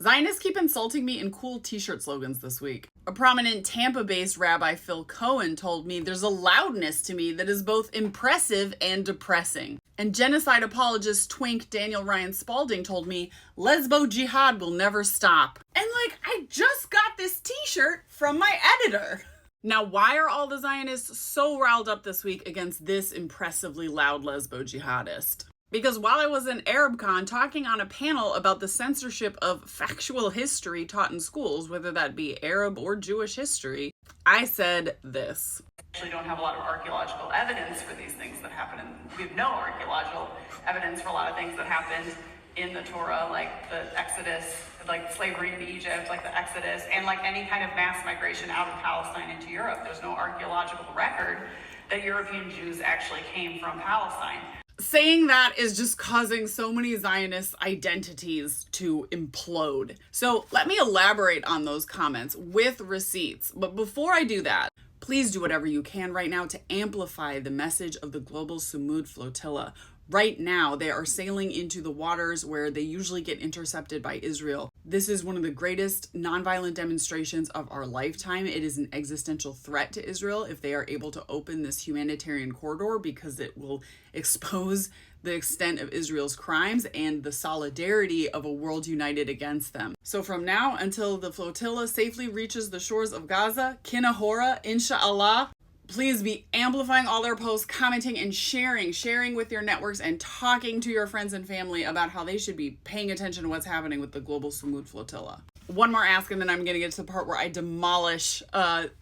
Zionists keep insulting me in cool t-shirt slogans this week. A prominent Tampa-based rabbi, Phil Cohen, told me there's a loudness to me that is both impressive and depressing. And genocide apologist twink Daniel Ryan Spalding told me lesbo jihad will never stop. And I just got this t-shirt from my editor. Now, why are all the Zionists so riled up this week against this impressively loud lesbo jihadist? Because while I was in ArabCon talking on a panel about the censorship of factual history taught in schools, whether that be Arab or Jewish history, I said this. We actually don't have a lot of archaeological evidence for these things that happen. We have no archaeological evidence for a lot of things that happened in the Torah, like the Exodus, like slavery in Egypt, like the Exodus, and like any kind of mass migration out of Palestine into Europe. There's no archaeological record that European Jews actually came from Palestine. Saying that is just causing so many Zionist identities to implode. So let me elaborate on those comments with receipts. But before I do that, please do whatever you can right now to amplify the message of the global Sumud flotilla. Right now, they are sailing into the waters where they usually get intercepted by Israel. This is one of the greatest nonviolent demonstrations of our lifetime. It is an existential threat to Israel if they are able to open this humanitarian corridor, because it will expose the extent of Israel's crimes and the solidarity of a world united against them. So from now until the flotilla safely reaches the shores of Gaza, Kinahora, inshallah, please be amplifying all their posts, commenting and sharing with your networks, and talking to your friends and family about how they should be paying attention to what's happening with the global Sumud flotilla. One more ask, and then I'm going to get to the part where I demolish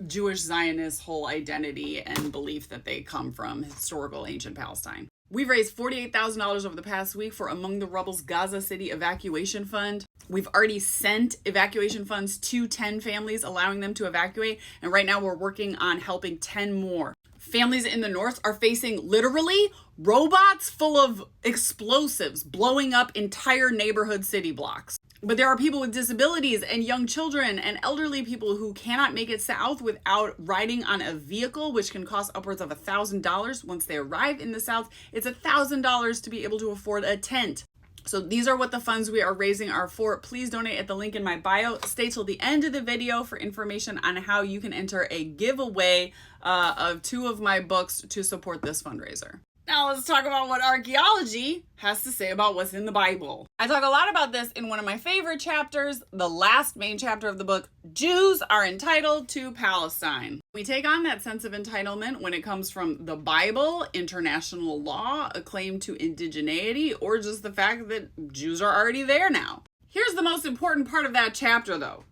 Jewish Zionist whole identity and belief that they come from historical ancient Palestine. We've raised $48,000 over the past week for Among the Rubble's Gaza City Evacuation Fund. We've already sent evacuation funds to 10 families, allowing them to evacuate. And right now we're working on helping 10 more. Families in the north are facing literally robots full of explosives blowing up entire neighborhood city blocks. But there are people with disabilities and young children and elderly people who cannot make it south without riding on a vehicle, which can cost upwards of $1,000. Once they arrive in the south, it's $1,000 to be able to afford a tent. So these are what the funds we are raising are for. Please donate at the link in my bio. Stay till the end of the video for information on how you can enter a giveaway of 2 of my books to support this fundraiser. Now let's talk about what archaeology has to say about what's in the Bible. I talk a lot about this in one of my favorite chapters, the last main chapter of the book, Jews Are Entitled to Palestine. We take on that sense of entitlement when it comes from the Bible, international law, a claim to indigeneity, or just the fact that Jews are already there now. Here's the most important part of that chapter, though.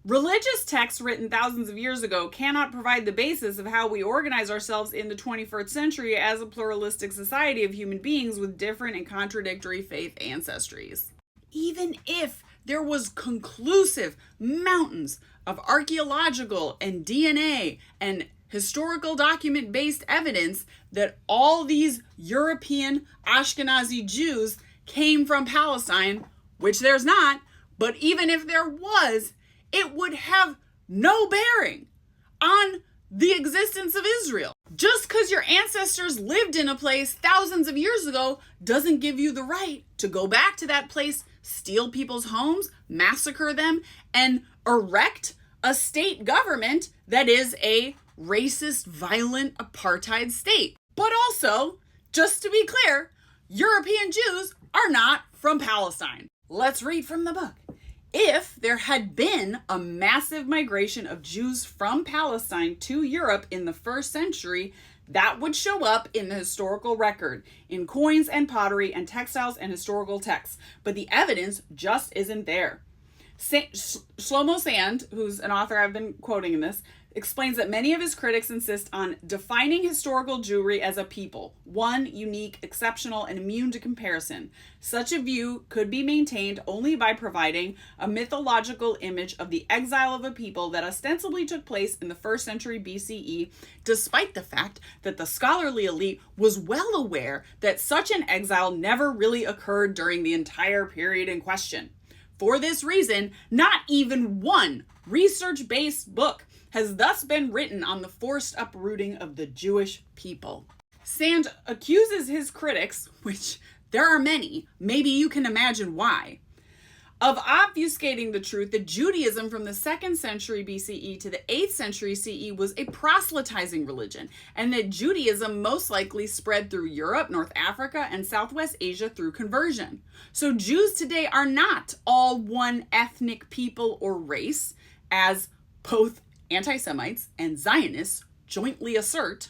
Religious texts written thousands of years ago cannot provide the basis of how we organize ourselves in the 21st century as a pluralistic society of human beings with different and contradictory faith ancestries. Even if there was conclusive mountains of archaeological and DNA and historical document-based evidence that all these European Ashkenazi Jews came from Palestine, which there's not, but even if there was, it would have no bearing on the existence of Israel. Just because your ancestors lived in a place thousands of years ago doesn't give you the right to go back to that place, steal people's homes, massacre them, and erect a state government that is a racist, violent apartheid state. But also, just to be clear, European Jews are not from Palestine. Let's read from the book. If there had been a massive migration of Jews from Palestine to Europe in the 1st century, that would show up in the historical record, in coins and pottery and textiles and historical texts. But the evidence just isn't there. Shlomo Sand, who's an author I've been quoting in this, explains that many of his critics insist on defining historical Jewry as a people, one unique, exceptional, and immune to comparison. Such a view could be maintained only by providing a mythological image of the exile of a people that ostensibly took place in the 1st century BCE, despite the fact that the scholarly elite was well aware that such an exile never really occurred during the entire period in question. For this reason, not even one research-based book has thus been written on the forced uprooting of the Jewish people. Sand accuses his critics, which there are many, maybe you can imagine why, of obfuscating the truth that Judaism from the 2nd century BCE to the 8th century CE was a proselytizing religion, and that Judaism most likely spread through Europe, North Africa, and Southwest Asia through conversion. So Jews today are not all one ethnic people or race, as both anti-Semites and Zionists jointly assert.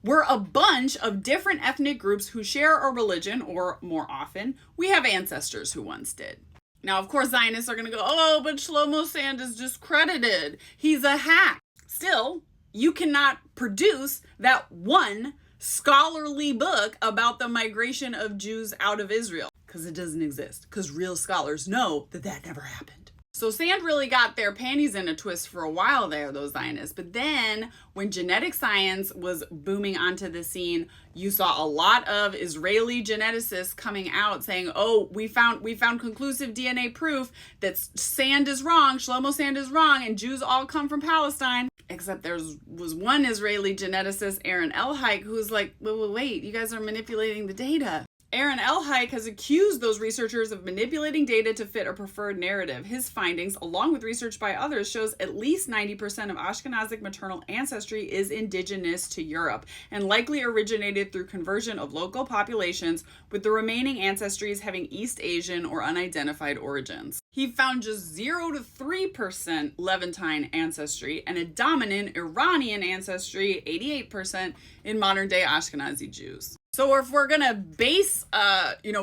We're a bunch of different ethnic groups who share a religion, or more often, we have ancestors who once did. Now, of course, Zionists are going to go, oh, but Shlomo Sand is discredited. He's a hack. Still, you cannot produce that one scholarly book about the migration of Jews out of Israel, because it doesn't exist, because real scholars know that that never happened. So Sand really got their panties in a twist for a while there, those Zionists. But then when genetic science was booming onto the scene, you saw a lot of Israeli geneticists coming out saying, oh, we found conclusive DNA proof that Sand is wrong, Shlomo Sand is wrong, and Jews all come from Palestine. Except there was one Israeli geneticist, Aaron Elhaik, who was like, wait, you guys are manipulating the data. Aaron Elhaik has accused those researchers of manipulating data to fit a preferred narrative. His findings, along with research by others, shows at least 90% of Ashkenazic maternal ancestry is indigenous to Europe and likely originated through conversion of local populations, with the remaining ancestries having East Asian or unidentified origins. He found just 0 to 3% Levantine ancestry and a dominant Iranian ancestry, 88%, in modern-day Ashkenazi Jews. So if we're going to base,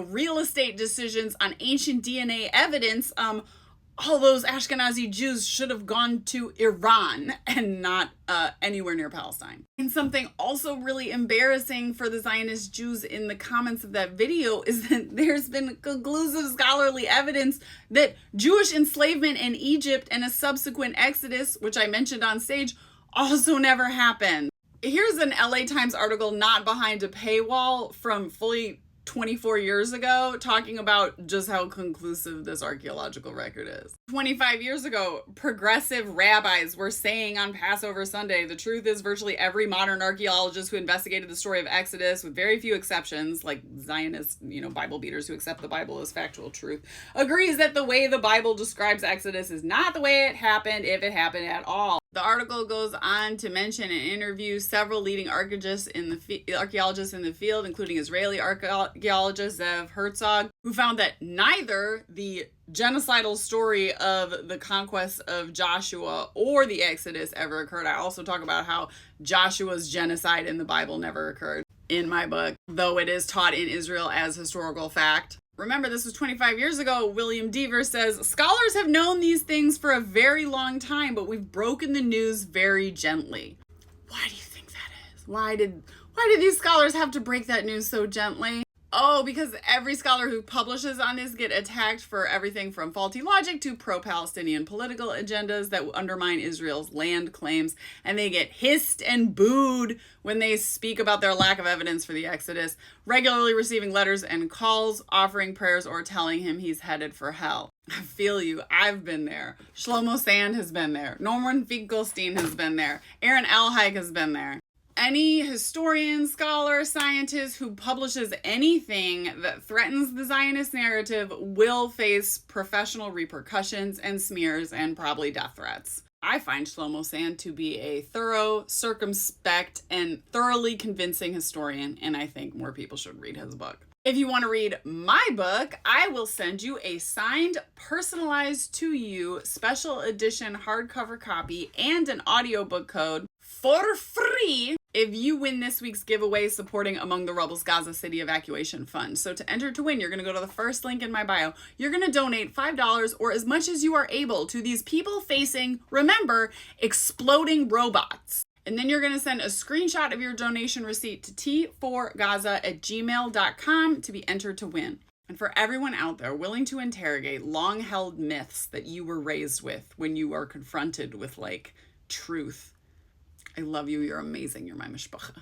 real estate decisions on ancient DNA evidence, all those Ashkenazi Jews should have gone to Iran and not anywhere near Palestine. And something also really embarrassing for the Zionist Jews in the comments of that video is that there's been conclusive scholarly evidence that Jewish enslavement in Egypt and a subsequent exodus, which I mentioned on stage, also never happened. Here's an LA Times article not behind a paywall from fully 24 years ago, talking about just how conclusive this archaeological record is. 25 years ago, progressive rabbis were saying on Passover Sunday, the truth is virtually every modern archaeologist who investigated the story of Exodus, with very few exceptions, like Zionist, Bible beaters who accept the Bible as factual truth, agrees that the way the Bible describes Exodus is not the way it happened, if it happened at all. The article goes on to mention and interview several leading archaeologists in the field, including Israeli archaeologist Zev Herzog, who found that neither the genocidal story of the conquest of Joshua or the Exodus ever occurred. I also talk about how Joshua's genocide in the Bible never occurred in my book, though it is taught in Israel as historical fact. Remember, this was 25 years ago. William Deaver says, scholars have known these things for a very long time, but we've broken the news very gently. Why do you think that is? Why did these scholars have to break that news so gently? Oh, because every scholar who publishes on this get attacked for everything from faulty logic to pro-Palestinian political agendas that undermine Israel's land claims, and they get hissed and booed when they speak about their lack of evidence for the Exodus, regularly receiving letters and calls, offering prayers, or telling him he's headed for hell. I feel you. I've been there. Shlomo Sand has been there. Norman Finkelstein has been there. Aaron Elhaik has been there. Any historian, scholar, scientist who publishes anything that threatens the Zionist narrative will face professional repercussions and smears and probably death threats. I find Shlomo Sand to be a thorough, circumspect, and thoroughly convincing historian, and I think more people should read his book. If you want to read my book, I will send you a signed, personalized to you, special edition hardcover copy and an audiobook code for free if you win this week's giveaway supporting Among the Rebels Gaza City Evacuation Fund. So to enter to win, you're going to go to the first link in my bio. You're going to donate $5 or as much as you are able to these people facing, remember, exploding robots. And then you're going to send a screenshot of your donation receipt to t4gaza@gmail.com to be entered to win. And for everyone out there willing to interrogate long-held myths that you were raised with when you are confronted with, truth, I love you. You're amazing. You're my mishpacha.